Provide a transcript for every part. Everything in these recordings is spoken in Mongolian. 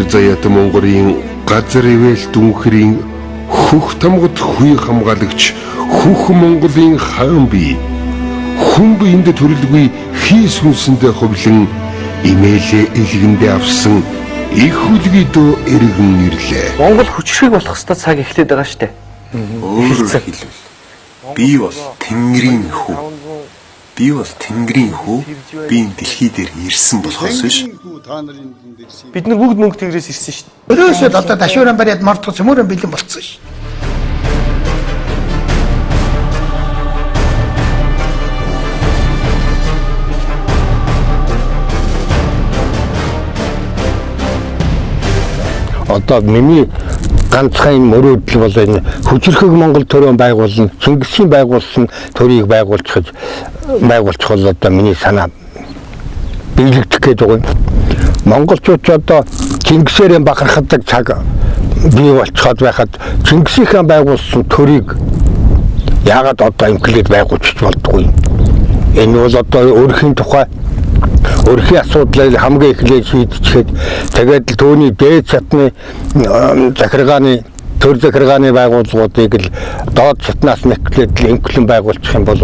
заяат Монголын газар ивэл дүнхрийн хөх тамгад хүй хамгаалагч хөх Монголын хаан бий. Хүн биеинд төрөлгүй хийс хүнсэндээ ховлон имээлээ илгэндээ авсан их хүлгийдөө эргэн ирлээ. Монгол хүчрхэг болох хэвээр цаг эхлээд байгаа шүү дээ. Өөрөөр хэлбэл би бол Тэнгэрийн хүү. Би бол Тэнгэрийн хүү. Би энэ дэлхий дээр ирсэн болохоос биш. Бид нар бүгд мөнгө тэнгэрээс ирсэн шүү дээ. Өрөөсөө одоо дашууран бариад мордох цөмөрөн бэлэн болцсон шүү. Одоо миний ганцхан мөрөөдөл бол энэ хүчрхэг Монгол төрөө байгуулна, Чингисийн байгуулсан төрийг байгуулчих бол одоо миний санаа биелэгдэх гээд байгаа юм. Монголчууд ч одоо Чингисээрээ бахархдаг цаг бий болчиход байхад Чингисийнхээ байгуулсан төрийг яагаад одоо имклээд байгуулчих болдгүй юм. Энэ бол одоо өөрхийн тухай өөрхийн асуудлыг хамгийн эхлээд шийдчихээд тэгээд түүний дээд чатны захиргааны төр захиргааны байгууллагуудыг л доод чатнаас нэхлээд имклэн байгуулчих юм бол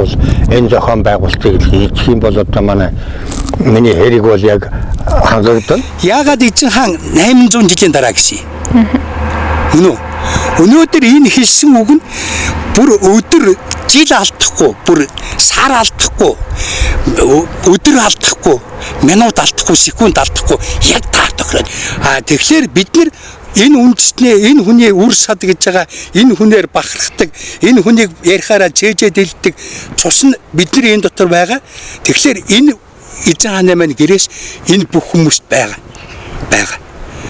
энэ зохион байгуулалтыг хийчих юм бол одоо миний хэрэг бол яг хангагдана. Яагаад эзэн хаан 800 жилийн дараа гэсэн юм. Өнөөдөр энэ хэлсэн үг нь бүр өдөр жил алдахгүй, бүр сар алдахгүй, өдөр алдахгүй, минут алдахгүй, секунд алдахгүй яг таар тохироод. Тэгэхээр бид нар энэ үндэснээ энэ хүний үр сад гэж байгаа энэ хүнээр бахархдаг, энэ хүнийг ярихаараа цээжээ дэлдэг цус нь бидний энэ дотор байгаа. Тэгэхээр энэ эзэн хааны маань гэрээс энэ бүх хүмүүст байгаа.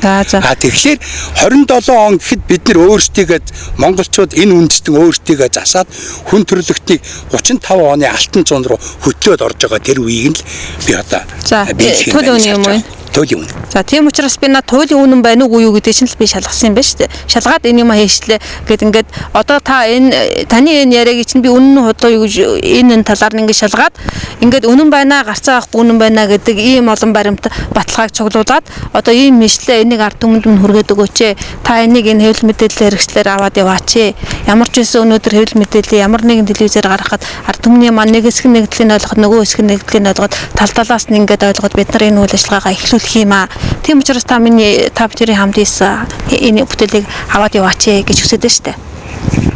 Тэгэхээр 27 он гэхэд бид нар өөрсдийгөө монголчууд энэ үндэстэн өөрсдийгөө засаад хүн төрлөختнийг 35 оны алтан зуун руу хөтлөөд орж байгаа тэр үеийг л би одоо туйлын үн юм уу? Туйлын үн. За тийм учраас би туйлын үнэн байна уу юу гэдэг чинь л би шалгасан юм байна шүү дээ. Шалгаад энэ юм хийшлээ гэд ингээд одоо та энэ таны энэ яриаг чинь би үнэн нь худлаа юу гэж энэ талаар нь ингээд шалгаад ингээд үнэн байна гарцаа авахгүй үнэн байна гэдэг ийм олон баримт баталгааг цуглуулад одоо ийм мэдлээ энийг ард түмэнд нь хүргээд өгөөч. Та энийг энэ хэвлэл мэдээлэл хэрэгслээр аваад яваач. Ямар ч байсан өнөөдөр хэвлэл мэдээлэл ямар нэгэн телевизээр гаргахад ард түмний маань нэг хэсэг нэгдлийн ойлгоход нөгөө хэсэг нэгдлийн ойлгоход тал талаас нь ингээд ойлгоход бид нар энэ үйл ажиллагаагаа эхлүүлэх юм аа. Тийм учраас та бидний хамт ийсэн энэ бүтээлийг аваад яваач гэж хүсэж штэ.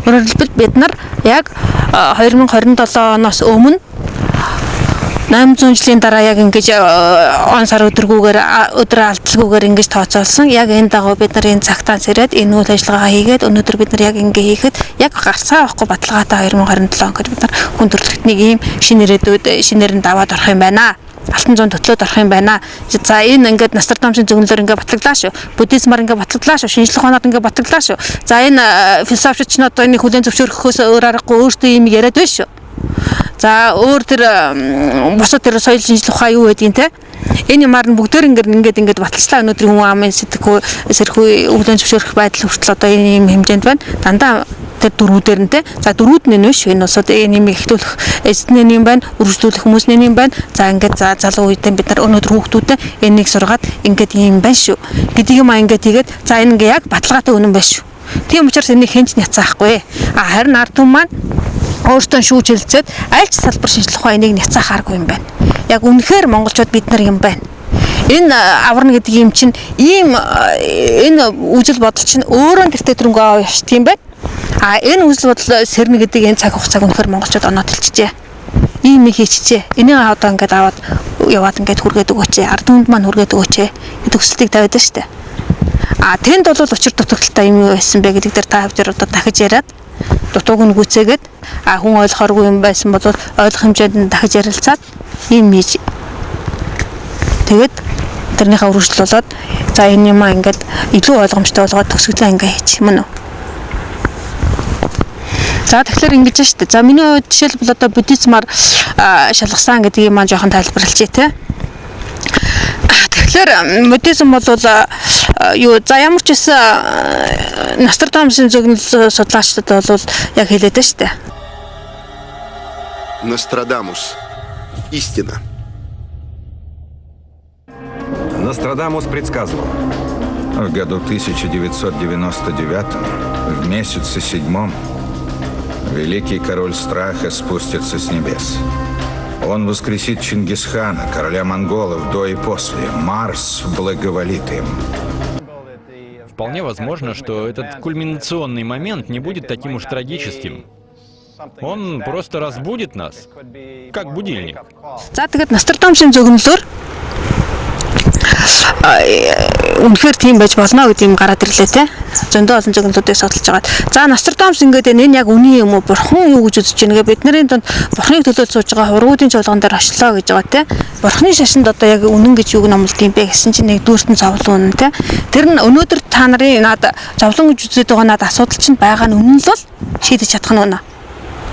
Өөрөөр хэлбэл бид нар яг 2027 оноос өмнө 800 жилийн дараа яг ингэж он сар өдөр алдалгүйгээр ингэж тооцоолсон. Яг энэ дагуу бид нар энэ цагтаан сэрээд энэ үйл ажиллагаа хийгээд өнөөдөр бид нар яг ингэ хийхэд яг гарцаа авахгүй баталгаатай 2027 он гэж бид нар хүн төрөлхтнийг ийм шинэрэнд аваад орох юм байна. Алтан зуун төтлөөд орох юм байна. За энэ ингээд Нострадамсын зөвнөлөөр ингээд батлагдлаа шүү. Буддизмаар ингээд батлагдлаа шүү. Шинжлэх ухаанаар ингээд батлагдлаа шүү. За энэ философичч нь одоо энэ хүлээн зөвшөөрөхөөс өөр аргагүй өөртөө юм яриад байна шүү. За өөр тэр бусад тэр соёл шинжлэх ухаан юу гэдгийг те энэ юмар нь бүгдээр ингээд баталчлаа өнөөдрийн хүн амын сэтгхүү хүлээн зөвшөөрөх байдал хүртэл одоо энэ юм хэмжээнд байна. Дандаа тэр дөрвүүдээр нь те за дөрвүүд нь нэ шүү энэ усад энэ юм ихтүүлэх эзний юм байна үргэлжлүүлэх хүмүүсний юм байна. За ингээд залуу үедээ бид нар өнөөдөр хүүхдүүдэд энийг сургаад ингээд юм байна шүү гэдэг юм ингээд тэгээд за энэ ингээ яг баталгаатай үнэн байна шүү. Тийм учраас энийг хэнч няцаахгүй. Харин ард түмэн маань өөртөө шүүж хэлцээд аль ч салбар шинжлэх ухаан энийг няцаахааргүй юм байна. Яг үнэхээр монголчууд бид нар юм байна. Энэ аварна гэдэг юм чинь ийм энэ үжил бодол чинь өөрөө тэртээ төрөнгөө аваа явчих тийм байна. Энэ үжил бодол сэрнэ гэдэг энэ цаг хугацааг үнэхээр монголчууд оноод хэлчихжээ. Ийм их хийчихжээ. Энийг одоо ингээд аваад яваад ингээд хүргээд өгөөч. Ард түмэнд маань хүргээд өгөөч гэдэг хүсэлтийг тавиад байна шүү дээ. Тэнд бол учир дутагдaltaй юм юу байсан бэ гэдэг дээр та хоёр одоо дахиж яриад дутууг нь гүцээгээд хүн ойлгохоргүй юм байсан бол ойлгох хэмжээнд нь дахиж ярилцаад ийм хийж тэгээд тэрнийхээ үргэлжлүүлээд за энэ юм ингээд илүү ойлгомжтой болгоод төгсгөлөө ингээ хийж мөн үү. За тэгэхээр ингэж шүү дээ. За миний хувьд жишээлбэл одоо буддизмаар шалгасан гэдэг юм маань жоохон тайлбарлалчээ те. Тэгэхээр буддизм бол юу за ямар ч гэсэн Нострадамсын зөвнөл судлаачдад бол яг хэлээд байна шүү дээ. Нострадамус. Истина. Нострадамус предсказывал. В году 1999, в месяце 7, великий король страха спустится с небес. Он воскресит Чингисхана, короля монголов, до и после. Марс благоволит им. Вполне возможно, что этот кульминационный момент не будет таким уж трагическим. Он просто разбудит нас, как будильник. За тэгээд Нострадамсын зөгнөлөөр үнэхээр тийм байж болно гэдэг юм гараад ирлээ те. Зөндөө олон зөгнөлүүдийг судалж байгаа. За Нострадамс ингээд энэ яг үний юм уу бурхан юу гэж үзэж байна гэ бидний дунд бурханыг төлөөлж сууж байгаа хуруудын чуулган дээр очлоо гэж байгаа те. Бурханы шашинд одоо яг үнэн гэж юуг номлолт юм бэ гэсэн чинь нэг дүүртэн зовлон үнэн те. Тэр нь өнөөдөр та нарын над зовлон гэж үзээд байгаа над асуудал чинь байгаа нь үнэн л бол шийдэж чадах нь үнэ.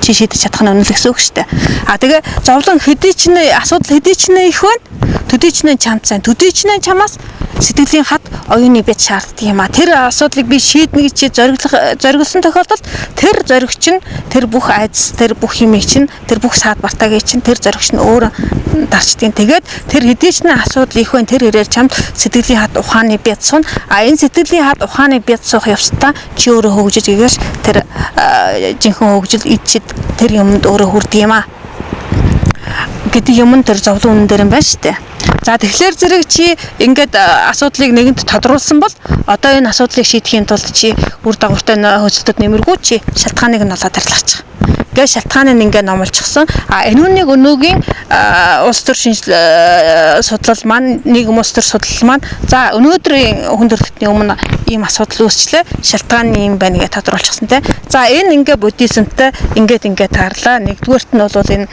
Чи шийдэж чадах нь үнэн л гэсэн үг шүү дээ. А тэгээ зовлон хэдий ч асуудал хэдий ч их байна. Төдий ч чамд сайн, төдий ч чамаас сэтгэлийн хад оюуны бяд шаарддаг юм а. Тэр асуудлыг би шийднэ гэж зориглосон тохиолдолд тэр зоригч нь тэр бүх айдас, тэр бүх хэмээг чинь, тэр бүх саад бартагийн чинь тэр зоригч нь өөрөө дарчдгийг. Тэгээд тэр хэдий ч асуудал их байна. Тэр хэрээр чамд сэтгэлийн хад ухааны бяд суун. А энэ сэтгэлийн хад ухааны бяд суух явцдаа чи өөрөө хөгжиж игээш тэр жинхэнэ хөгжил идчихэд тэр юмд өөрөө хүрдэг юм а. Гэдэг юм тэр зовлон үнэн дээр юм байна шүү дээ. За тэгэхээр зэрэг чи ингээд асуудлыг нэгэнд тодруулсан бол одоо энэ асуудлыг шийдэхийн тулд чи үр дагавартай хөөцөлтөд нэмэргүй чи шалтгааныг нь олоод арилгаачих. Ингээд шалтгааныг ингээд номлочихсон. А энүүнийг өнөөгийн улс төр шинжлэл судлал маань нийгэм улс төр судлал маань за өнөөдрийн хүн төрөлхтний өмнө ийм асуудал үүсчлээ. Шалтгаан нь юм байна гэж тодруулчихсан те. За энэ ингээд буддизмтай ингээд таарлаа. Нэгдүгээрт нь бол энэ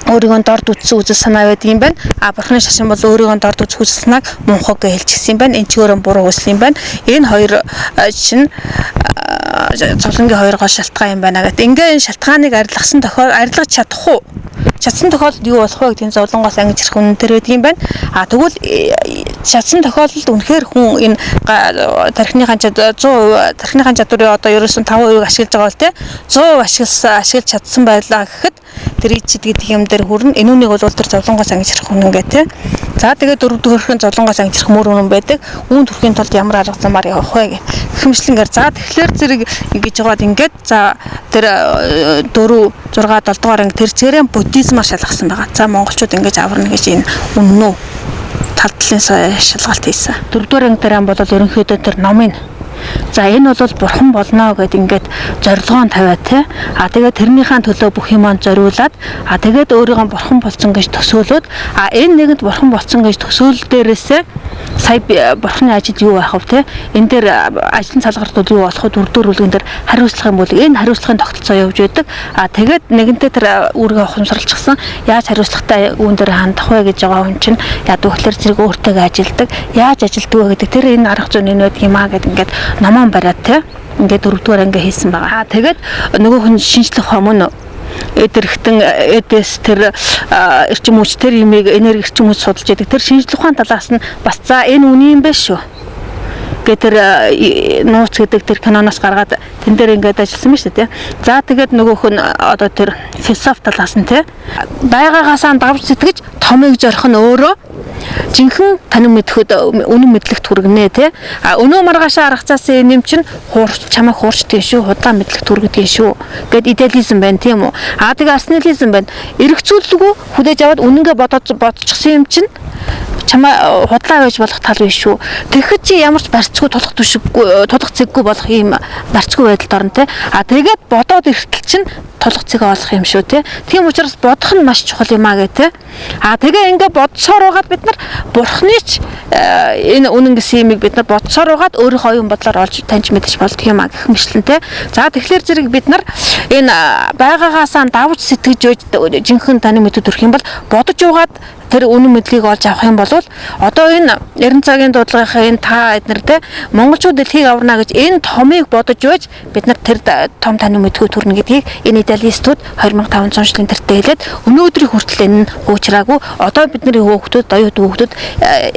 өөрийгөө дорд үзсэн үзэл санаа байдаг юм байна. А бурхны шашин бол өөрийгөө дорд үзэх үзэл санааг мунхаг гэж хэлчихсэн юм байна. Энэ ч өөрөө буруу үзэл юм байна. Энэ хоёр чинь цолонгийн хоёр гол шалтгаан юм байна гэдэг. Ингээ энэ шалтгааныг арилгаж чадах уу? Чадсан тохиолдолд юу болох вэ гэдэг зовлонгоос ангиж ирэх үнэн төр байдаг юм байна. А тэгвэл чадсан тохиолдолд үнэхээр хүн энэ тархины чадварын одоо ерөөсөн 5% ашиглаж байгаа бол те 100% ашиглаж чадсан байлаа гэхэд тэр ичид гэдэг юм дээр хүрнэ. Энүүнийг бол тэр зовлонгоос ангиж ирэх үнэн гэдэг. За тэгээд дөрөвдүгээрх нь зовлонгоос ангиж ирэх мөр үнэн байдаг. Үүн төрхийн тулд ямар арга замаар явах вэ гэх хэмжлэнгээр за тэгэхээр зэрэг ингэж яваад ингээд за тэр 4 6 7 дугаар анги тэр чигээрээ буддизмаар шалгасан байгаа. За монголчууд ингэж аварна гэж энэ үнэн үү? Талдлын шалгалт хийсэн. 4 дугаар анги дээр бол ерөнхийдөө тэр номын за энэ бол бурхан болно гэд ингээд зорилгоон тавиа те. А тэгээд тэрнийхэн төлөө бүх юмаа зориулаад а тэгээд өөрийгөө бурхан болсон гэж төсөөлөд а энэ нэгэнд бурхан болсон гэж төсөөлөл дээрээсээ сая бурханы ажил юу байх вэ те. Энэ дээр ажлын салгартууд юу болох вэ? Дөрөвдүгээр бүлгэн дээр хариуцлах юм бол энэ хариуцлагын тогтолцоо явж байдаг. А тэгээд нэгэнтээ тэр үүргээ ухамсарлчихсан яаж хариуцлагатай үүн дээр хандах вэ гэж байгаа хүн чинь яд өгөхлөр зэрэг өөртөө ажилдаг. Яаж ажилдаг вэ гэдэг тэр энэ арга зүйн энэ байдаг юм а гэд ингээд намаан бариад те ингээд 4-р анги хийсэн байгаа. Тэгээд нөгөө хүн шинжлэх хомон эдэрхтэн эдэс тэр эрчим хүч тэр имийг энерги эрчим хүч судалж яадаг. Тэр шинжлэх ухааны талаас нь бас за энэ үний юм байна шүү. Тэр нууц гэдэг тэр киноноос гаргаад тэн дээр ингээд ажилласан байна шүү дээ. За тэгээд нөгөөх нь одоо тэр философи талаас нь те байгаагаасаа давж сэтгэж томыг зорих нь өөрөө жинхэнэ танин мэдхэд үнэн мэдлэгт хүргэнэ те. А өнөө маргаашаа аргацаасан юм чинь чамайг хуурчдгийн шүү, худлаа мэдлэгт хүргэдгийн шүү гэд идеализм байна тийм үү. А тэгээ арсенализм байна. Эргцүүлэлгүй хүлээж аваад үнэнгээ бодчихсон юм чинь чамаа худлаа байж болох тал биш шүү. Тэгэхэд чи ямар ч барьцгүй тулах зэггүй болох юм барьцгүй байдалд орно те. А тэгээд бодоод ирэхтэл чинь тулах зэг олох юм шүү те. Тийм учраас бодох нь маш чухал юм а гэ те. А тэгээ ингээ бодсоор байгаад бид нар бурхны ч энэ үнэн гэсэн юмыг бид нар бодсоор байгаад өөрийнхөө оюун бодлоор олж таньж мэдэж болдго юм а гэх мэтлэн те. За тэгэхээр зэрэг бид нар энэ байгаагаасаа давж сэтгэж жинхэнэ таны мэдүүд төрөх юм бол бодож угаад тэр үнэн мэдлийг олж авах юм бол одоо энэ 90 цагийн дуудлагынхаа энэ та эднэр те монголчууд дэлхийг аварна гэж энэ томыг бодож байж бид нар тэр том таны мэдхүй төрнө гэдгийг энэ материалистууд 2500 жилийн тэртээ хэлээд өнөөдрийн хүртэл энэ нь хуучраагүй. Одоо бидний хүүхдүүд, оюутан хүүхдүүд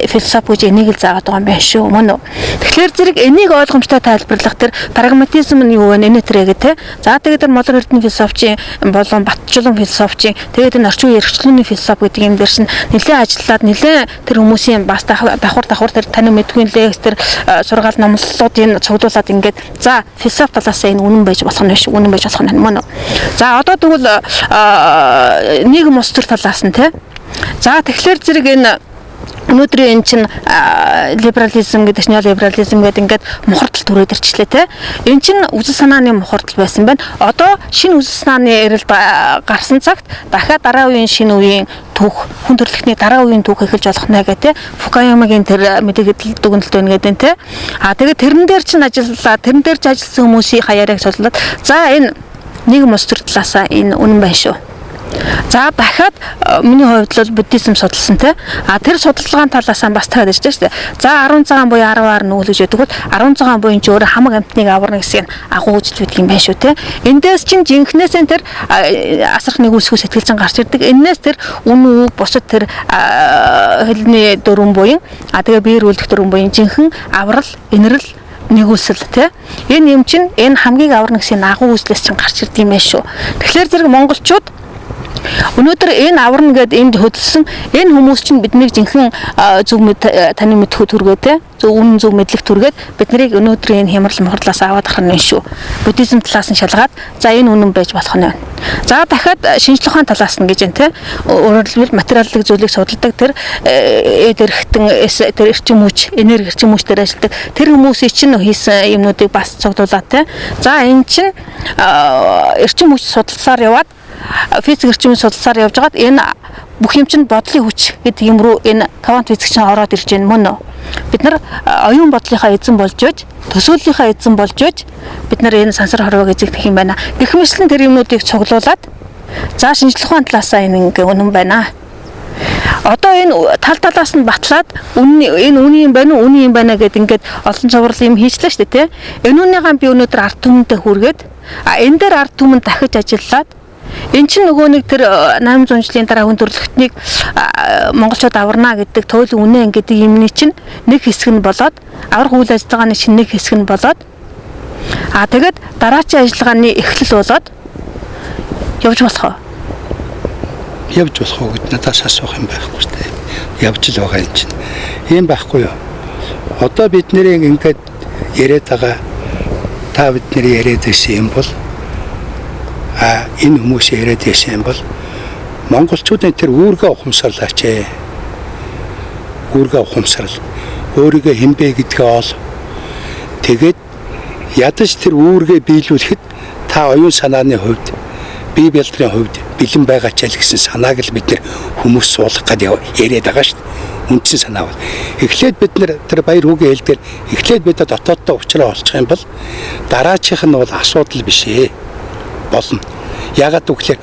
философи гэж энийг л заагаад байгаа юм байна шүү. Мөн үү? Тэгэхээр зэрэг энийг ойлгомжтой тайлбарлах тэр прагматизм нь юу вэ? Энэ төрөө гэх те. За тэгээд тэр модерн эрдэнэ философичийн болон батчлан философичийн тэгээд энэ орчин үеийн эрхчлөөний философи гэдэг юм дээр чинь нэлээд ажиллаад нэлээд тэр хүмүүсийн бас давхар тэр таны мэдгүй лекц тэр сургаал номлолуудын цуглуулад ингээд за философи талаас энэ үнэн байж болох нь шүү. Үнэн байж болох нь мөн үү? За одоо тэгвэл нийгэм ус төр талаас нь те. За тэгэхээр зэрэг энэ өнөөдрийн энэ чинь либерализм гэдэг чинь неолиберализм гэдэг ингээд мухардтал төрөөд ирчлээ те. Энэ чинь үзэл санааны мухардтал байсан байна. Одоо шинэ үзэл санааны эрэлт гарсан цагт дахиад дараа үеийн шинэ үеийн түүх, хүн төрөлхтний дараа үеийн түүх эхэлж болох нэ гэх те. Фукуямагийн тэр мэдээлэл дүгнэлт байна гэдэг те. Тэгээд тэрэн дээр чинь ажиллаад тэрэн дээр ч ажилласан хүмүүсийн хаяарыг судлаад за энэ нийгэм ус төр талаасаа энэ үнэн байна шүү. За дахиад миний хувьд бол буддизм судалсан те. Тэр судалгааны талаас нь бас таад ирж байна шүү дээ. За 10 цагаан буюу 10-аар нүүлгэж яддаг бол 10 цагаан буюу ч өөр хамаг амтныг аварна гэсэн агуу үзэж байдаг юм байна шүү те. Эндээс чинь жинхнээсээ тэр асрах нэг үсгүү сэтгэлжин гарч ирдэг. Эннээс тэр үн үг бусад тэр хэлний дөрвөн буюу тэгээ биеэр үлдэх дөрвөн буюу жинхэнэ аврал, инэрл нэгүсэл те. Энэ юм чинь энэ хамгийн аварна гэсэн агуу үзлээс чинь гарч ирдэг юм байна шүү. Тэгэхээр зэрэг монголчууд өнөөдөр энэ аварна гэд энд хөдөлсөн энэ хүмүүс чинь биднийг жинхэнэ зөв таны мэдхүү түргээ те зөв үнэн зөв мэдлэг түргээд бид нарыг өнөөдрийн энэ хямрал мохрлоос аваад гарна шүү. Буддизм талаас нь шалгаад за энэ үнэн байж болох нь байна. За дахиад шинжлэх ухааны талаас нь гэж байна те. Өөрөөр хэлбэл материаллык зүйлийг судалдаг тэр эрхтэн тэр эрчим хүч, энерги эрчим хүч дээр ажилладаг тэр хүмүүсийн чинь хийсэн юмнуудыг бас цуглуулад те. За энэ чинь эрчим хүч судалсаар яваад физик эрчимийн судалсаар явж байгаад энэ бүх юм чинь бодлын хүч гэдэг юм руу энэ квант физик чинь ороод ирж байна мөн үү? Бид нар оюун бодлынхаа эзэн болж байж, төсөөллийнхаа эзэн болж байж бид нар энэ сансар хорвоог эзэгдэх юм байна. Гэх мэтлэн тэр юмнуудыг цуглуулад за шинжлэх ухааны талаасаа энэ ингээ үнэн байна. Одоо энэ талаас нь батлаад энэ үний юм байна уу, үний юм байна гэд ингээд олон цуврал юм хийчлээ шүү дээ, тэ. Энэ үнийгаа би өнөөдөр ард түмэндээ хүргээд энэ дээр ард түмэнд дахиж ажиллаад энэ чинь нөгөө нэг тэр 800 жилийн дараа хүн төрөлхтнийг монголчууд аварна гэдэг туйлын үнэ гэдэг юмний чинь нэг хэсэг нь болоод аврах үйл ажиллагааны чинь нэг хэсэг нь болоод тэгээд дараачийн ажиллагааны эхлэл болоод явж болох уу? Явж болох уу гэд надаас асуух юм байхгүй шүү дээ. Явж л байгаа юм чинь. Ийм байхгүй юу? Одоо бид нэрийг ингээд яриад байгаа та бидний яриад байсан юм бол энэ хүмүүс яриад байсан юм бол монголчуудын тэр үүргээ ухамсарлаач ээ. Үүргээ ухамсарл. Өөрийгөө хинбэ гэдгээ ол. Тэгээд ядаж тэр үүргээ биелүүлэхэд та оюун санааны хувьд, бие бэлтрийн хувьд бэлэн байгаа ч гэсэн санааг л бид нэр хүмүүс суулгах гэдэг яриад байгаа шүү дээ. Үндсэн санаа бол. Эхлээд бид нэр тэр баяр хүүгийн хэл дээр эхлээд бид дотооддоо уучраа олчих юм бол дараачих нь бол асуудал биш ээ. Болно. Яагаад гэвэл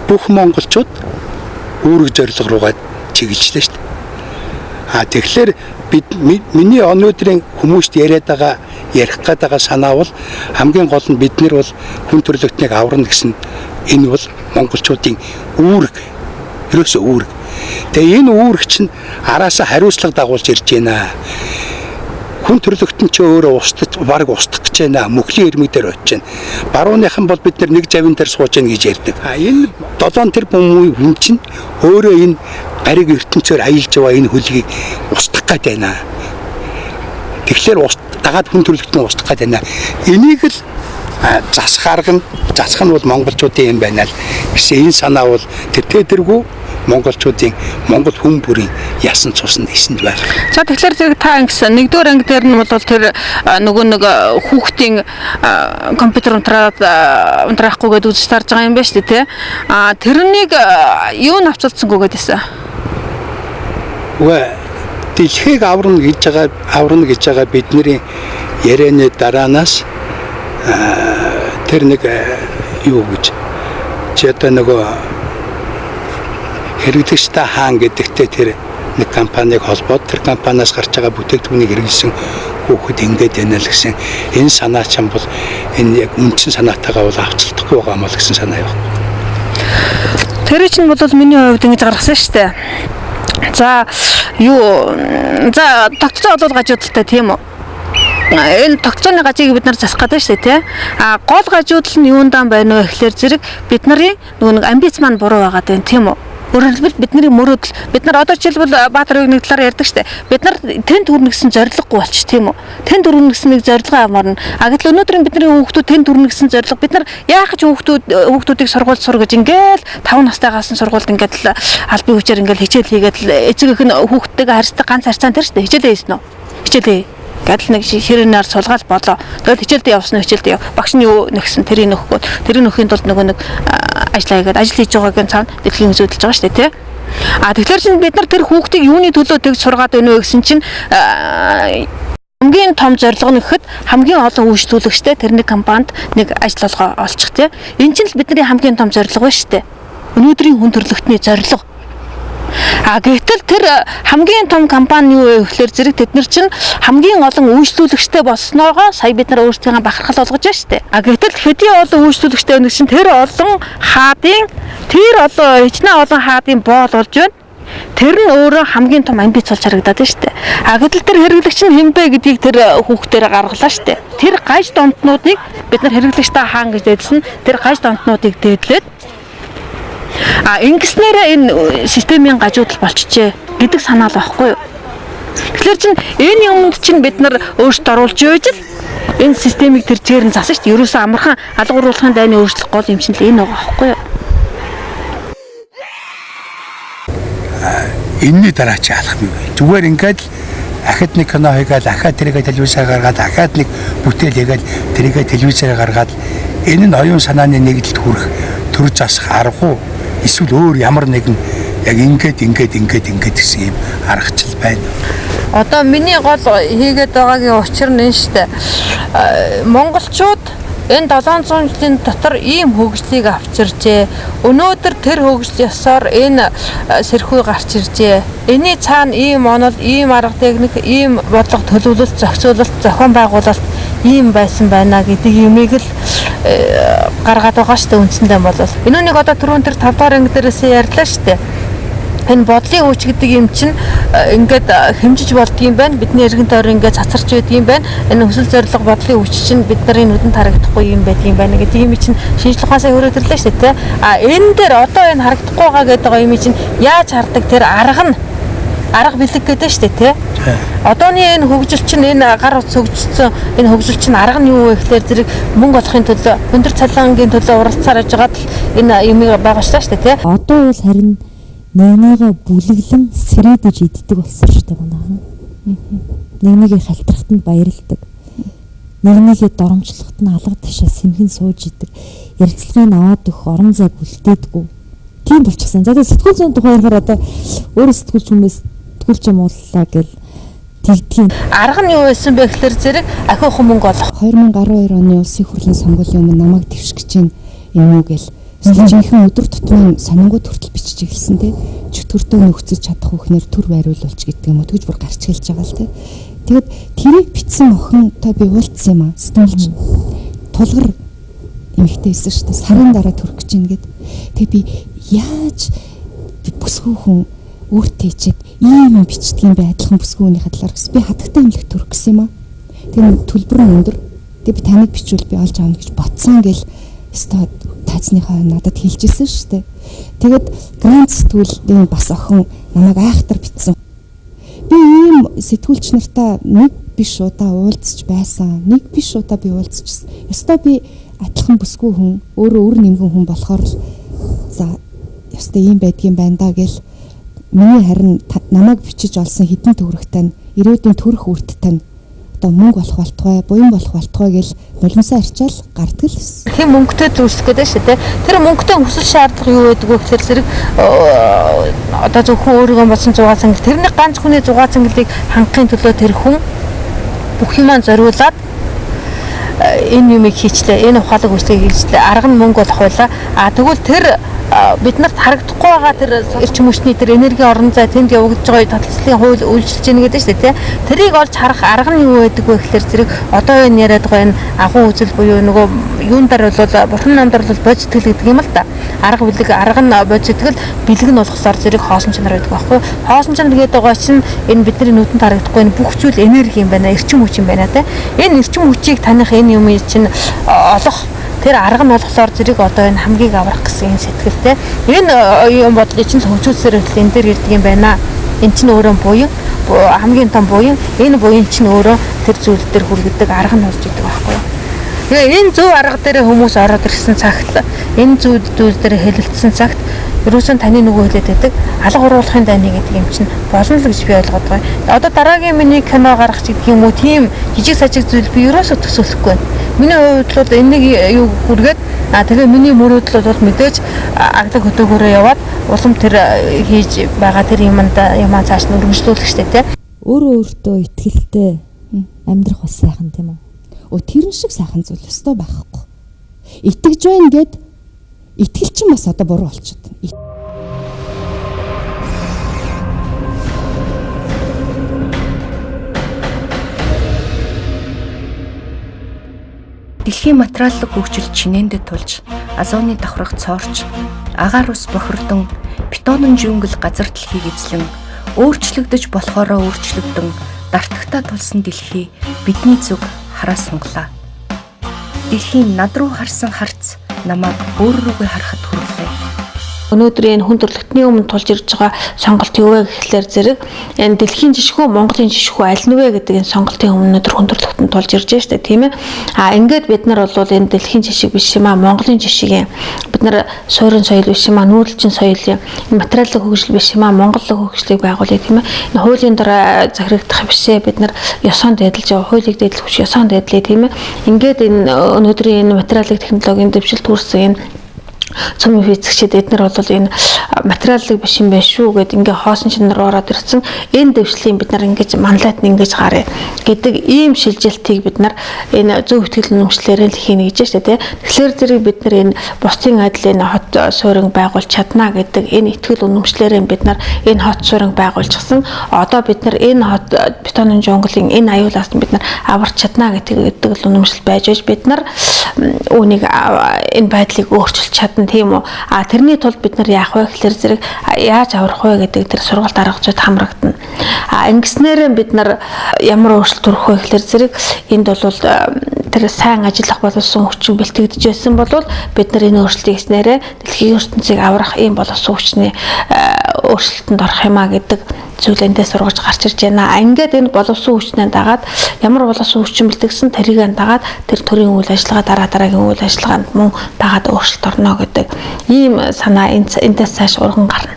бүх монголчууд үүрэг зорилго руугаа чиглэлжлээ шүү дээ. Тэгэхээр бид миний өнөөдрийн хүмүүст яриад байгаа ярих гээд байгаа санаа бол хамгийн гол нь бид нар бол хүн төрөлхтнийг аварна гэсэн энэ бол монголчуудын үүрэг. Ерөөсөө үүрэг. Тэгээ энэ үүрэг чинь араасаа хариуцлага дагуулж ирж байна. Хүн төрөлхтөн ч өөрөө устдах баг устдах гэж байна. Мөхлийн ирмэг дээр очиж байна. Барууныхан бол бид нар нэг завин дээр сууж байна гэж ярьдаг. Энэ 7 тэрбум хүн чинь өөрөө энэ гариг ертөнцөөр аялж байгаа энэ хөлгийг устдах гэж байна. Тэгэхээр дагаад хүн төрөлхтөн устдах гэж байна. Энийг л засах нь бол монголчуудын юм байна л гэсэн энэ санаа бол тэргүй монголчуудын монгол хүн бүрийн ясан цуснд хийсэнд байна. За тэгэхээр зэрэг та ингэсэн нэгдүгээр анги дээр нь бол тэр нөгөө нэг хүүхдийн компьютер унтраахгүйгээд үзэж тарж байгаа юм байна шүү дээ, тий. Тэрнийг юу навцалцсангүй гэдээсэн. Үгүй дэлхийг аварна гэж байгаа бидний ярианы дараанаас тэр нэг юу гэж чи одоо нөгөө хэрэглэгчтэй хаан гэдэгтээ тэр нэг компаниг холбоод тэр компаниас гарч байгаа бүтээгдэхүүнийг хэрэглэсэн хүүхэд ингээд байна л гэсэн энэ санаа ч юм бол энэ яг үндсэн санаатайгаа бол авцалдахгүй байгаа юм л гэсэн санаа явах. Тэр чинь бол миний хувьд ингэж гаргасан шүү дээ. За тогтцоо олол гажуудалтай тийм үү? Энэ тогтцооны гажийг бид нар засах гэдэг шүү дээ, тий. Гол гажуудал нь юундаан байна вэ гэхлээр зэрэг бид нарын нөгөө нэг амбиц маань буруу байгаа дээ, тийм үү? Өөрөөр хэлбэл бидний мөрөөдөл бид нар одоо жишээлбэл Баатар өвгийн талаар ярьдаг шүү дээ. Бид нар тэнд хүрнэгсэн зорилгогүй болчих тийм үү? Тэнд хүрнэгсэн нэг зорилгоо амарна. Гэтэл өнөөдрийн бидний хүүхдүүд тэнд хүрнэгсэн зорилго бид нар яах гэж хүүхдүүдийг сургуульд сур гэж ингээл 5 настайгаас нь сургуульд ингээд албан хүчээр ингээл хичээл хийгээд эцэг их нь хүүхдтэйгээ харьцдаг ганц харьцаан тэр шүү дээ. Хичээлээ хийсэн үү? Хичээлээ гэдэл нэг хэрэнээр сулгаал болоо. Тэгэл хичээлдээ явсан хичээлдээ багш нь юу нэгсэн тэрийг нөхгүй. Тэрийг нөхийн тулд нөгөө нэг ажил хийж байгаагийн цаана дэлхийн үзүүлж байгаа шүү дээ, тий. Тэгэхээр чинь бид нар тэр хүүхдийг юуны төлөө тэг сургаад байна вэ гэсэн чинь хамгийн том зорилго нь гэхэд хамгийн олон үйлчлүүлэгчтэй тэрний компанид нэг ажил олчих, тий. Энэ чинь л бидний хамгийн том зорилго байна шүү дээ. Өнөөдрийн хүн төрөлхтний зорилго. Гэтэл тэр хамгийн том компани юу вэ гэхээр зэрэг тэд нар чинь хамгийн олон үйлчлүүлэгчтэй болсноогоо сая бид нар өөрсдөө бахархал олгож байна шүү дээ. Гэтэл хэдийн олон үйлчлүүлэгчтэй өнөг чинь тэр олон хичнээн олон хаадын боол болж байна. Тэр нь өөрөө хамгийн том амбиц болж харагдаад байна шүү дээ. Гэтэл тэр хэрэглэгч нь хэмбэ гэдгийг тэр хүүхдээр гаргалаа шүү дээ. Тэр гаж домтнуудыг бид нар хэрэглэгчтэй хаан гэж дээдсэн. Тэр гаж домтнуудыг дээдлээд ингэснээрээ энэ системийн гажуудал болчихжээ гэдэг санаа л байхгүй юу. Тэгэхээр чинь энэ юмд чинь бид нар өөрсдөө оруулж явж л энэ системийг тэр чигээр нь засаж шүү дээ. Ерөөсөө амархан алга уруулахын дайны өөрчлөх гол юм чинь л энэ байгаа байхгүй юу. Энэний дараа чи алах юм бэ? Зүгээр ингээд ахад нэг кино хийгээд ахаад тэрийгэ телевизээр гаргаад ахаад нэг бүтээл хийгээд тэрийгэ телевизээр гаргаад энэ нь оюун санааны нэгдэлд хүрэх төр засах аргагүй. Эсвэл өөр ямар нэгэн яг ингээд гэсэн юм аргачлал байна. Одоо миний гол хийгээд байгаагийн учир нь энэ шүү дээ. Монголчууд энэ 700 жилийн дотор ийм хөгжлийг авчиржээ. Өнөөдөр тэр хөгжил ёсоор энэ сэрхүү гарч иржээ. Энийний цаана ийм онол, ийм арга техник, ийм бодлого төлөвлөлт, зохицуулалт, зохион байгуулалт ийм байсан байна гэдэг юмыг л гаргаад байгаа шүү дээ үндсэндээ бол. Энүүнийг одоо түрүүн тэр 5 дахь анги дээрээс ярьлаа шүү дээ. Энэ бодлын хүч гэдэг юм чинь ингээд хэмжиж болдгийм байна. Бидний эргэн тойрон ингээд цацарч байдгийм байна. Энэ өсөл зорилго бодлын хүч чинь бидний нүдэнд харагдахгүй юм байдгийм байна гэдэг юм чинь шинжлэх ухаасаа хүрээд ирлээ шүү дээ. Энэ дээр одоо энэ харагдахгүй байгаа гэдэг юм чинь яаж хардаг тэр арга бэлэг гэдэг шүү дээ, тий. Одооний энэ хөгжил чинь энэ гар утас хөгжсөн энэ хөгжил чинь арга нь юу вэ гэхээр зэрэг мөнгө олохын төлөө өндөр цалингийн төлөө уралцаар явж байгаад л энэ юмыг байгаа шүү дээ, тий. Одоо бол харин нэгнийгээ бүлэглэн сэрээдэж иддэг болсон шүү дээ манайхан. Нэгнийгээ халтрахтанд баярлдаг. Нэгнийгээ доромжлоход нь алга ташаа сэмхэн сууж идэг. Ярилцлагыг аваад өгөх орон зай бүлдээдгүй. Тийм болчихсон. За сэтгүүл зүйн тухай ярихаар одоо өөрөө сэтгүүлч хүмүүс сэтгүүлч юм ууллаа гэл тэгдгийн. Арга нь юу байсан бэ гэхээр зэрэг ахиухан мөнгө олох. 2012 оны улсын хурлын сонгуулийн өмнө намайг дэвшгэж чинь юм уу гэл. Жинхэнэ өдөр тутмын сонингууд хүртэл бичиж эхэлсэн те. Чөтгөртөө нөхцөж чадах хүүхнэр төр байруулж гэдэг юм уу тэгж бүр гарч хэлж байгаа л те. Тэгэд тэрийг бичсэн охинтой би уулзсан юм аа. Сэтгүүлч тулгар эмэгтэй байсан шүү дээ. Сарын дараа төрөх гэж байна гэд. Тэгээ би яаж бүсгүй хүн өөртөө чид ийм бичдэг юм бэ адилхан бүсгүй хүний хадлаар гэсэн би хатагтай эмнэлэг төрөх гэсэн юм аа. Тэгээ төлбөр нь өндөр. Тэгээ би таныг бичвэл би олж аавна гэж ботсон гэл өстой таацныхаа надад хэлжсэн шүү дээ. Тэгээд грант сэтгүүлийн бас охин намайг айхтар битсэн. Би ийм сэтгүүлч нартай нэг биш удаа уулзч байсан. Нэг биш удаа би уулзчихсан. Өстой би адилхан бүсгүй хүн, өөрөө өр нэмгэн хүн болохоор л за ёстой ийм байдгийн байна да гэл миний харин намайг бичиж олсон хэдэн төгрөгтэй нь ирээдүйн төрөх үрдтэй нь одоо мөнгө болох болтугай, буян болох болтугай гэл нулимсаа арчаал гардаг л байсан. Хэм мөнгөтэй л үүсгэх гэдэг шүү дээ. Тэр мөнгөтэй хүсэл шаардлага юу байдаг вэ гэхээр зэрэг одоо зөвхөн өөрийгөө болсон зугаа цангал тэрний ганц хүний зугаа цангалыг хангахын төлөө тэр хүн бүх юмаа зориулаад энэ юмыг хийчлээ, энэ ухаалаг үйлчлэгийг хийчлээ, арга нь мөнгө болох байла. Тэгвэл тэр бид нарт харагдахгүй байгаа тэр эрчим хүчний тэр энерги орон зай тэнд явагдаж байгаа таталцлын хууль үйлчилж байна гэдэг шүү дээ. Тэрийг олж харах арга нь юу байдаг вэ гэхээр зэрэг одоо энэ яриад байгаа энэ агуу үзэл буюу нөгөө юундаар бол бурхан намдар бол бодит сэтгэл гэдэг юм л да. Арга билэг арга нь бодит сэтгэл бэлэг нь болохоор зэрэг хоосон чанар байдаг байхгүй. Хоосон чанар гэдэг байгаа чинь энэ бидний нүдэнд харагдахгүй энэ бүх зүйл энерги юм байна, эрчим хүч юм байна те. Энэ эрчим хүчийг таних энэ юм чинь олох тэр арга нь болохоор зэрэг одоо энэ хамгийн аврах гэсэн энэ сэтгэлтэй. Энэ юм бодлыг чинь хөгжүүлсээр энэ дээр ирдэг юм байна. Энэ чинь өөрөө буян хамгийн том буян. Энэ буян чинь өөрөө тэр зүйл дээр хүргэдэг арга нь болж идэг байхгүй юу. Тэгээ энэ зөв арга дээр хүмүүс ороод ирсэн цагт энэ зүйл дээр хэлэлцсэн цагт ерөөсөн таны нөгөө хэлээд байдаг алга уруулахын дайны гэдэг юм чинь болно л гэж би ойлгоод байгаа. Одоо дараагийн миний кино гаргах гэдэг юм уу тийм жижиг сажиг зүйл би ерөөсөө төсөөлөхгүй байна. Миний хувьд бол энийг юу хүргээд тэгээ миний мөрөөдөл бол мэдээж агдаг хөдөөгөөрөө яваад улам тэр хийж байгаа тэр юмаа цааш нь өргөжлүүлэх штэ тий. Өөрөө өөртөө итгэлтэй амьдрах бас сайхан тийм үү? Тэрэн шиг сайхан зүйл өстой байхгүй. Итгэж байна гэд итгэл чинь бас одоо буруу болчиход байна. Дэлхийн материаллык хөгжилд шинэндэд тулж, Азоны давхрах цоорч, агаар ус бохирдон, бетонын жүнгэл газар дэлхийг эзлэн, өөрчлөгдөж болохоороо өөрчлөгдөн, дартагтаа тулсан дэлхий бидний зүг хараа сунглаа. Дэлхийн над руу харсан харц намайг өөр рүүгээ харахад хүрлээ. Өнөөдрийн энэ хүн төрөлхтний өмнө тулж ирж байгаа сонголт юу вэ гэхлээр зэрэг энэ дэлхийн жишгүү, Монголын жишгүү аль нь вэ гэдэг энэ сонголтын өмнө өнөөдөр хүн төрөлхтөнд тулж ирж байна шүү дээ, тийм ээ. Ингээд бид нар бол энэ дэлхийн жишг биш юм аа, Монголын жишг юм. Бид нар суурин соёл биш юм аа, нүүдэлчин соёл юм. Материалын хөгжил биш юм аа, Монголын хөгжлийг байгуулъя, тийм ээ. Энэ хуулийн дараа захирагдах бишээ бид нар ёсоон дэдэлж яваа, хуулийг дэдэлэх биш, ёсоон дэдлээ, тийм ээ. Ингээд энэ өнөөдрийн энэ материалын технологийн дэвшилт хүрсэн энэ цөмийн физикчид эднэр бол энэ материалыг биш юм байна шүү гэд ингээ хоосон чанар ороод ирсэн. Энэ дэвшлийн бид нар ингэж манлайд нь ингэж гараа гэдэг ийм шилжилтийг бид нар энэ зөв итгэл үнэмшлэрээр л хийнэ гэж штэ тий. Тэгэхээр зэрэг бид нар энэ бусдын адил энэ хот суурин байгуулж чадна гэдэг энэ итгэл үнэмшлэрээр бид нар энэ хот суурин байгуулчихсан. Одоо бид нар энэ хот бетонын жонглын энэ аюулаас бид нар аварч чадна гэдэг итгэл үнэмшил байж бид нар үүнийг энэ байдлыг өөрчилж чадна. Тийм үү. Тэрний тулд бид нар яах вэ гэхээр зэрэг яаж аврах вэ гэдэг тэр сургалт арга зүйд хамрагдана. Ингэснээр бид нар ямар өөрчлөлт төрөх вэ гэхээр зэрэг энд бол тэр сайн ажиллах боловсон хүчин бэлтгэгдэж байсан бол бид нар энэ өөрчлөлтийг хийснээрээ дэлхийн ертөнцийг аврах ийм боловсон хүчний өөрчлөлтөнд орох юмаа гэдэг зүйл эндээс сургаж гарч ирж байна. Ингээд энэ боловсон хүчнээ дагаад ямар боловсон хүчин бэлтгэсэн тэрийг дагаад тэр төрийн үйл ажиллагаа дараагийн үйл ажиллагаанд мөн дагаад өөрчлөлт орно гэдэг ийм санаа эндээс цааш урган гарна.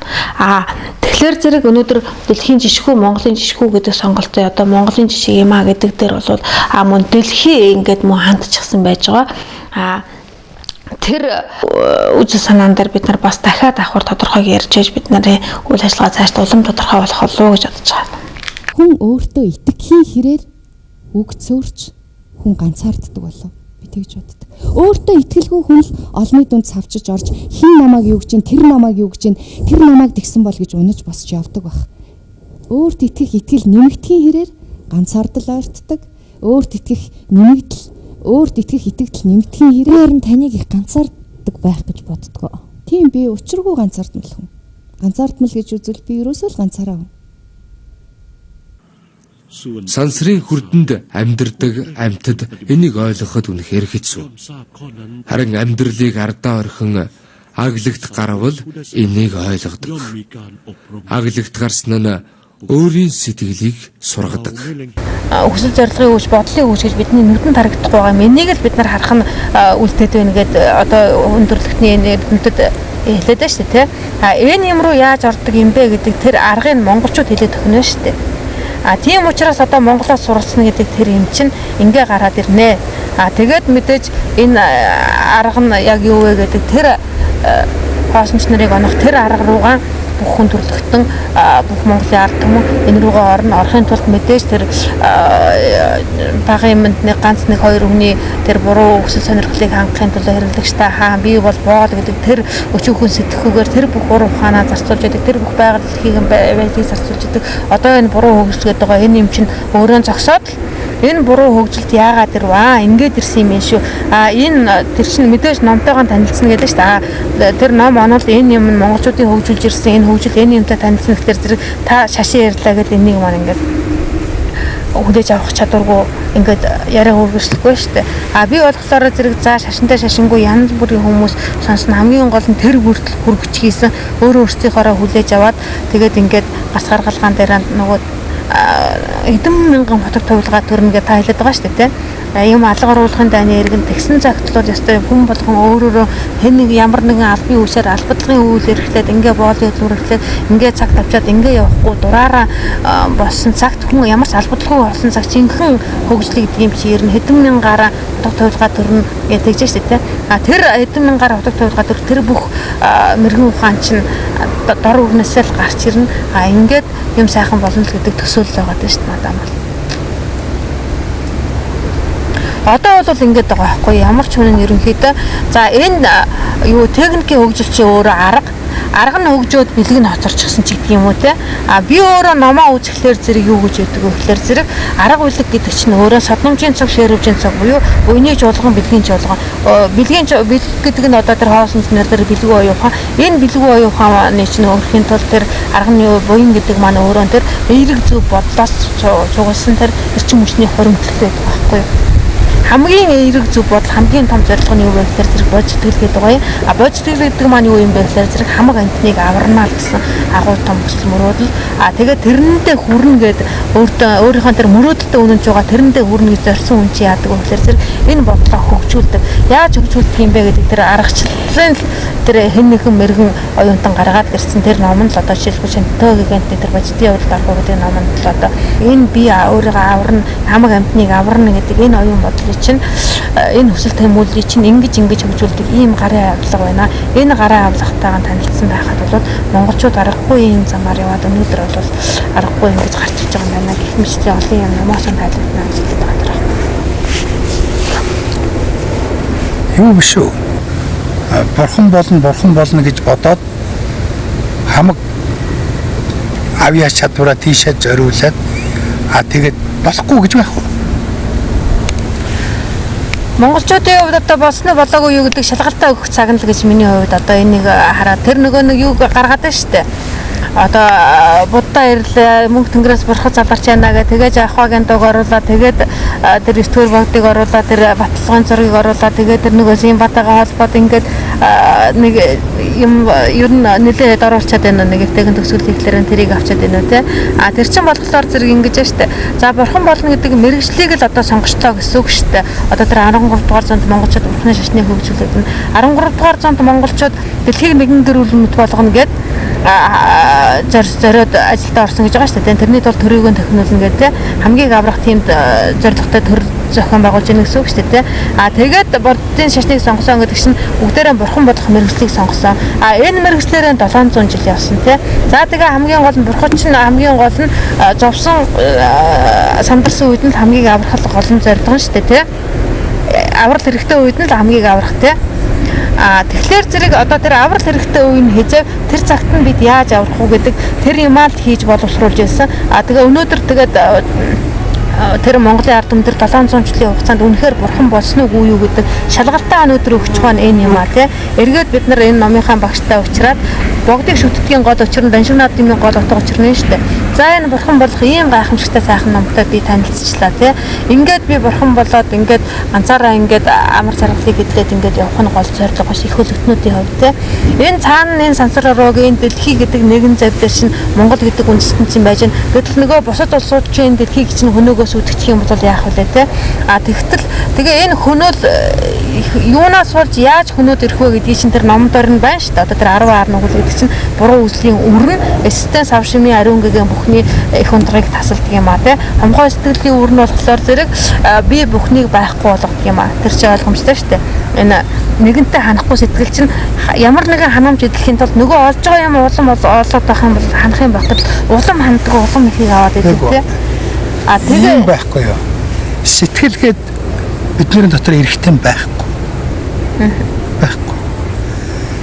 Тэгэхээр зэрэг өнөөдөр дэлхийн жишгүү, Монголын жишгүү гэдэг сонголтоо одоо Монголын жишг юм а гэдэг дээр бол мөн дэлхий ингээд мөн хандчихсан байж байгаа. Тэр үжил санаан дээр бид нар бас дахиад давхар тодорхойг ярьж байж бид нарын үйл ажиллагаа цааш улам тодорхой болох болов уу гэж бодож байгаа. Хүн өөртөө итгэхийн хэрээр үг цөөрч хүн ганцаарддаг болов би тэгж боддог. Өөртөө итгэлгүй хүн л олонний дунд савчиж орж хин намайг юу гэж чинь тэр намайг юу гэж чинь тэр намайг тэгсэн бол гэж унаж босч явдаг байх. Өөрт итгэх итгэл нэмэгдэхийн хэрээр ганцаардал ойртдог. Өөрт итгэх нэмэгдэл өөрт итгэх итгэл нэмэгдэхийн хэрээр нь таныг их ганцаарддаг байх гэж боддгоо. Тийм би учиргүй ганцаардмал хүн. Ганцаардмал гэж үзвэл би ерөөсөө л ганцаараа хүн. Сансрын хүрдэнд амьдардаг амьтад энийг ойлгоход үнэхээр хэцүү. Харин амьдралыг ардаа орхин аглагт гарвал энийг ойлгодог. Аглагт гарсан нь өөрийн сэтгэлийг сургадаг. Хүсэл зорилгын үүш, бодлын үүш гэж бидний нүдэнд харагдахгүй байгаа юм. Энийг л бид нар харах нь үлдээд байна гэдэг одоо өндөрлөгтний эрдэмтэд хэлээд байна шүү дээ, тий. Энэ юм руу яаж ордог юм бэ гэдэг тэр аргыг монголчууд хэлээд өгнө шүү дээ. Тийм учраас одоо Монголоос суралцна гэдэг тэр юм чинь ингээ гараад ирнэ. Тэгээд мэдээж энэ арга нь яг юу вэ гэдэг тэр хоосон нарыг онох тэр арга руугаа бүх хүн төрөлхтөн бүх Монголын ард түмэн энэ рүүгээ орохын тулд мэдээж тэр багын юмд нэг ганц нэг хоёр хүний тэр буруу өсөл сонирхлыг хангахын тулд хэрэглэгчтэй хаан бий бол боол гэдэг тэр өчүүхэн сэтгэхүүгээр тэр бүх уруу ухаанаа зарцуулж яадаг, тэр бүх байгаль дэлхийг байдлыг зарцуулж яадаг. Одоо энэ буруу хөгжил гэдэг байгаа энэ юм чинь өөрөө зогсоод энэ буруу хөгжилд яагаад ирваа? Ингээд ирсэн юм шүү. Энэ тэр чинь мэдээж номтойгоо танилцсан гэдэг шүү дээ. Тэр ном онол энэ юм монголчуудын хөгжүүлж ирсэн энэ хөгжил энэ юмтай танилцсан гэхээр зэрэг та шашин ярьлаа гэдэг энийг маань ингээд хүлээж авах чадваргүй ингээд яриа хөрвөшлөхгүй шүү дээ. Би болохоор зэрэг за шашинтай шашингүй янз бүрийн хүмүүс сонсно хамгийн гол нь тэр хүртэл хүргэж хийсэн өөрөө өөрсдийнхоороо хүлээж аваад тэгээд ингээд гас гаргалгаан дээр нөгөө эдэн мянган хотог тавилгаа төрнө гэж та хэлээд байгаа шүү дээ. Юм алга оруулахын дайны иргэн тэгсэн цагтлууд ястай хүн болгон өөрөөрөө хэн нэг ямар нэгэн албан үүсээр албадлагын үйл эрхлээд ингээ боолын хөдөлмөрлөд ингээ цаг тавчаад ингээ явахгүй дураараа болсон цагт хүн ямар ч албадлагын болсон цаг чинхэн хөгжлийг гэдэг юм чи ер нь хэдэн мянгаараа хотог тавилгаа төрнө гэж тэгж шүү дээ. Тэр хэдэн мянгаараа хотог тавилгаа төр тэр бүх мэрэгэн ухаан чинь дор үгнээсээ л гарч ирнэ. Ингээд юм сайхан болно л гэдэг төсөөлөл байгаа даа шүү дээ надад бол. Одоо бол ингэж байгаа байхгүй ямар ч хүн ерөнхийдөө за энэ юу техникийн хөгжил чи өөрөө арга нь хөгжөөд бэлэг нь хоцорчихсон ч гэдэг юм уу те. Би өөрөө номоо үзэхлээр зэрэг юу гэж яддаг вэ гэхээр зэрэг арга бэлэг гэдэг чинь өөрөө содномжийн цаг, ширүүжийн цаг буюу буйны жуулган, бэлгийн жуулган. Бэлгийн бэлэг гэдэг нь одоо тэр хоосон нэр дээр бэлгүү оюухан. Энэ бэлгүү оюуханы чинь өөрхийн тул тэр арганы буйн гэдэг маань өөрөө тэр эерэг зөв бодлоос цугулсан тэр эрчим хүчний хоримтлалтай байдаг байхгүй юу. Хамгийн эерэг зөв бодол хамгийн том зорилго нь юу вэ гэхээр зэрэг бодис сэтгэл гэдэг байгаа юм. Бодис сэтгэл гэдэг маань юу юм бэ гэхээр зэрэг хамаг амтныг аварнаа л гэсэн агуу том хүсэл мөрөөдөл. Тэгээд тэрэндээ хүрнэ гэд өөрийнхөө тэр мөрөөдөлтөд үнэнч байгаа тэрэндээ хүрнэ гэж зорьсон хүн чи яадаг вэ гэхээр зэрэг энэ бодлоо хөгжүүлдэг. Яаж хөгжүүлдэг юм бэ гэдэг тэр аргачлалын тэр хэн нэгэн мэрэгэн оюутан гаргаад ирсэн тэр ном нь л одоо жишээлбэл шинтөөгийнтэй тэр бодисдын явдал арга гэдэг ном нь л одоо энэ би өөрийгөө аварна хамаг амтныг аварна гэдэг энэ оюун бодол чинь энэ хүсэл тэмүүллийг чинь ингэж хөгжүүлдэг ийм гарын авлага байна. Энэ гарын авлагатайгаа танилцсан байхад бол монголчууд аргагүй энэ замаар яваад өнөөдөр бол аргагүй ингэж гарч иж байгаа юм байна гэх мэт олон юм намаас тайлбарлана гэж хэлдэг байна. Юу биш үү? Бурхан болно гэж бодоод хамаг авьяа чадвараа тийшээ зориулаад тэгээд болохгүй гэж байх уу? Монголчуудын хувьд одоо болсноо болоогүй юу гэдэг шалгалтаа өгөх цаг нь л гэж миний хувьд одоо энийг хараад тэр нөгөө нэг юуг гаргаад байна шүү дээ. Одоо буддаа ирлээ мөнх тэнгэрээс бурхад заларч яана гэ тэгэж ахвагийн дог оруулаа тэгээд тэр 9 дугаар богдыг оруулаа тэр баталгааны зургийг оруулаа тэгээд тэр нөгөө Симбатагаа холбоод ингээд нэг юм ер нь нэлээд оруулчаад байна нэг эвтэйгэн төгсгөл хийхлээр тэрийг авчаад байна те. Тэр чин болохоор зэрэг ингэж байна шүү дээ. За бурхан болно гэдэг мэрэгжлийг л одоо сонгочлоо гэсэн үг шүү дээ. Одоо тэр 13 дугаар зуунд монголчууд бурхны шашныг хөгжүүлээд байна. 13 дугаар зуунд монголчууд дэлхийг нэгэн гэр бүл мэт болгоно гэд зориод ажилдаа орсон гэж байгаа шүү дээ. Тэрний тул төрийг нь тохиолно гэдэг хамгийн аврах тиймд зорилготой төр зохион байгуулж яах гэсэн үг шүү дээ. Тэгээд бордын шашныг сонгосон гэдэг чинь бүгдээрээ бурхан бодох мэрэгжлийг сонгосон. Энэ мэрэгжлэрээ 700 жил явсан тий. За тэгээ хамгийн гол нь бурхан чинь хамгийн гол нь зовсон сандарсан үед нь хамгийн аврах гол нь зорилго шүү дээ тий. Аврал хэрэгтэй үед нь л хамгийн аврах тий. Тэгэхээр зэрэг одоо тэр аврал хэрэгтэй үе нь хязгаар тэр цагт нь бид яаж аврах уу гэдэг тэр юмаа л хийж боловсруулж байсан. Тэгээ өнөөдөр тэгээд тэр Монголын ард түмэн 700 жилийн хугацаанд үнэхээр бурхан болсон уу юу гэдэг шалгалтаа өнөөдөр өгч байгаа нь энэ юм аа тий. Эргээд бид нар энэ номынхаа багштай уулзраад богдыг шүтдгийн гол учир нь даншигнаад дэмийн гол утга учир нь шүү дээ. За энэ бурхан болох ийм гайхамшигтай сайхан номтой би танилцчихлаа тий. Ингээд би бурхан болоод ингээд ганцаараа ингээд амар заргалыг гэдлээд ингээд явах нь гол зорилго биш их хөлтнүүдийн хувьд тий. Энэ цаана энэ сансар руугийн дэлхий гэдэг нэгэн завь дээр чинь Монгол гэдэг үндэстэн чинь байж байна. Гэтэл нөгөө бусад улсууд чинь дэлхийг чинь хөнөөгөөс үтгчих юм бол яах вэ тий. Тэгтэл тэгээ энэ хөнөөл юунаас болж яаж хөнөөд ирэх вэ гэдгийг чинь тэр номдор нь байна шүү дээ. Одоо тэр 10 ар нүгэл гэдэг гэдэг чинь буруу үзлийн үрэн эстэй савшимын ариунгийн бүхний их ундрыг тасалдаг юм а тий. Хомгоо сэтгэлийн үрэн болохоор зэрэг би бүхнийг байхгүй болгодог юм а. Тэр чинь ойлгомжтой шүү дээ. Энэ нэгэнтээ ханахгүй сэтгэл чинь ямар нэгэн ханамж эдлэхийн тулд нөгөө олж байгаа юм улам олоод байх юм бол ханах юм байх гэвэл улам ханддаг улам ихийг аваад идэв тий. А тэгээ байхгүй юу. Сэтгэлгээд бидний дотор эрэхтэн байхгүй. Байхгүй.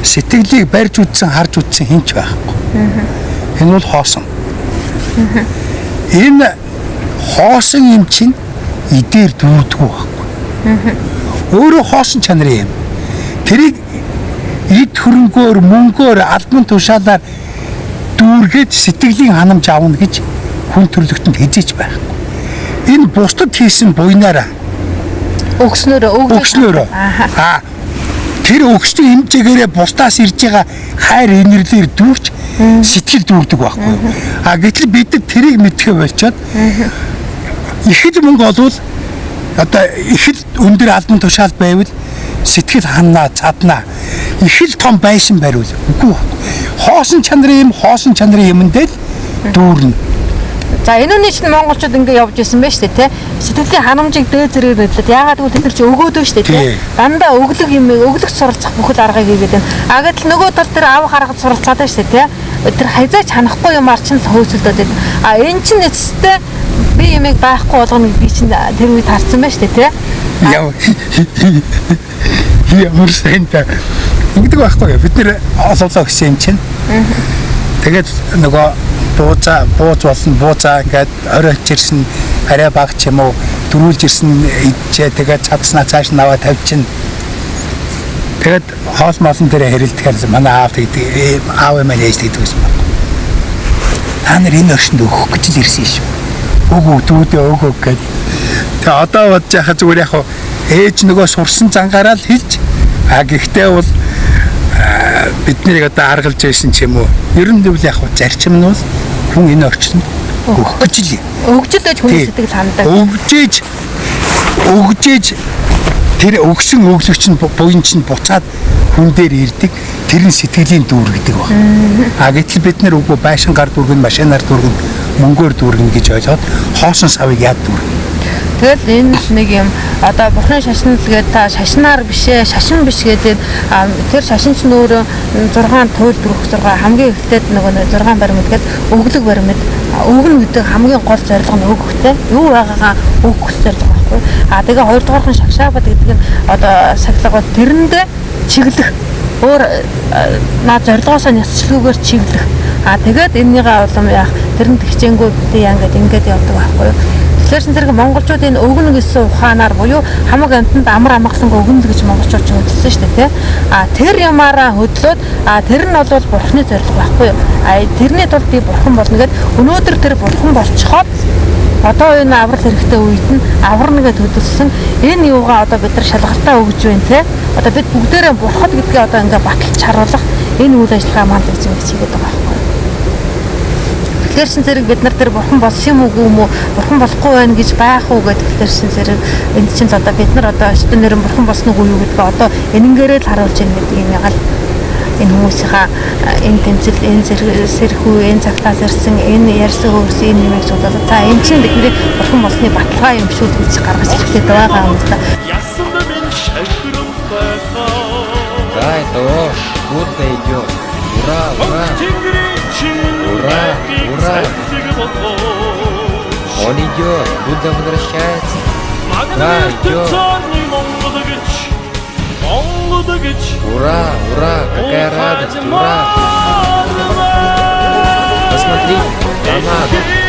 Сэтгэлийг барьж үтсэн, харж үтсэн хинч байхгүй. Энэ бол хоосон. Энэ хоосон юм чинь идээр дүүдгүү байхгүй. Өөрөө хоосон чанар юм. Тэрийг эд хөрөнгөөр, мөнгөөр, албан тушаалаар дүүргээд сэтгэлийн ханамж авна гэж хүн төрлөختөнд хизээч байхгүй. Энэ бусдад хийсэн буйнаараа өгснөөрөө тэр өгсний хэмжээгээрээ бусдаас ирж байгаа хайр инэрлэр дүүрч сэтгэл дүүрдэг байхгүй. Гэтэл бид тэрийг мэдхэ болчоод их л мөнгө олвол одоо их л өндөр албан тушаал байвал сэтгэл ханаа цаднаа их л том байшин бариул үгүй. Хоосон чанарын юмдээ дүүрнэ. За энэ үний чинь монголчууд ингэ явж исэн байж тээ. Сэтгэлийн ханамжийг дээд зэрэг байдлаад яагаад гэвэл тэд нар чи өгөөдөө штэ тээ. Дандаа өглөг юм өглөгч суралцах бүхэл аргыг хийгээд байна. Гэтэл нөгөө тал тэр аав харахад суралцаад байна штэ тээ. Тэр хайзаач ханахгүй юмар чинь хөөцөлдөд байна. Энэ чинь эцэстээ би юмыг байхгүй болгоно би чинь тэр үед харсан байна штэ тээ. Ямар сайнтай ингэдэг байхгүй бид нэр олоолоо гэсэн юм чинь. Тэгээд нөгөө бууз болсон буузаа ингээд оройч ирсэн арай баг ч юм уу дөрүүлж ирсэн идчээ тэгээд цадснаа цааш наваа тавьчихна. Тэгээд хоол моолн дээр хэрэлдэхээр манай аав гэдэг аав маань ээж гэдэг байсан байна. Та нар энэ өршөнд өгөх гэж л ирсэн шүү. Өгөө дүүдээ өгөө гэж. Тэгээд одоо бодож яхаа зүгээр яг ээж нөгөө сурсан зангаараа л хэлж гэхдээ бол бид нарыг одоо аргалж байсан ч юм уу. Ер нь бол яг зарчим нь бол хүн энэ орчинд өгөх гэж л өгжлөж хүн сэтгэл хандаг. Өгжээж тэр өгсөн өглөгч нь буян чинь буцаад хүн дээр ирдэг. Тэр нь сэтгэлийн дүүр гэдэг баг. Гэтэл бид нар үгүй байшин гар дүүргэн, машинаар дүүргэн, мөнгөөр дүүргэн гэж ойлгоод хоосон савыг яад дүүргэн. Тэгэл энэ нэг юм одоо бурхны шашин л гээд та шашнаар бишээ шашин биш гэдэг тэр шашин ч нөр 6 туйл дөрөх 6 хамгийн ихтэй нөгөө 6 баримт гээд өглөг баримт өгнө гэдэг хамгийн гол зорилго нь өгөхтэй юу байгаагаа өгөх зорилго байхгүй. Тэгээ хоёрдугаархан шагшаабад гэдэг нь одоо сахилгууд тэрэндээ чиглэх өөр наа зорилгоосоо няцчлгүйгээр чиглэх. Тэгээд эннийгээ улам яах тэрэнд хичээнгүү битээ яа ингээд явдаг байхгүй юу. Тэгэхээр зэрэг монголчууд энэ өгнө гэсэн ухаанаар буюу хамаг амтанд амар амгалан өгнө гэж монголчууд ч хөдөлсөн шүү дээ тий. Тэр ямаараа хөдлөөд тэр нь бол бурхны зорилго байхгүй юу. Тэрний тулд би бурхан болно гэд өнөөдөр тэр бурхан болцоход одоо энэ аврал хэрэгтэй үед нь аварна гэд хөдөлсөн энэ юугаа одоо бид нар шалгалтаа өгж байна тий. Одоо бид бүгдээрээ бурхад гэдгээ одоо ингээ баталж харуулах энэ үйл ажиллагаа маань гэж хийгээд байгаа байхгүй юу. Тэгэхээр чин зэрэг бид нар тэр бурхан болсон юм уу юм уу бурхан болохгүй байх гэж байх уу гэдэг тэр чин зэрэг энд чинь одоо бид нар одоо өстөн нэрэн бурхан болсон уу юу гэдгээ одоо энэнгээрээ л харуулж яах гэдэг юм ягаал энэ хүмүүсийнхаа энэ тэмцэл энэ сэрхүү энэ цагтаас ирсэн энэ ярьсан хөрс энэ юмыг судалж за энэ чинь бидний бурхан болсны баталгаа юм шүү гэж гаргаж ирэхэд байгаа юм л да. Да, это будто идет. Ура, ура! Ура, ура! Он идет, Будда возвращается. Да, идет. Ура, ура, какая радость, ура! Посмотри, гранат.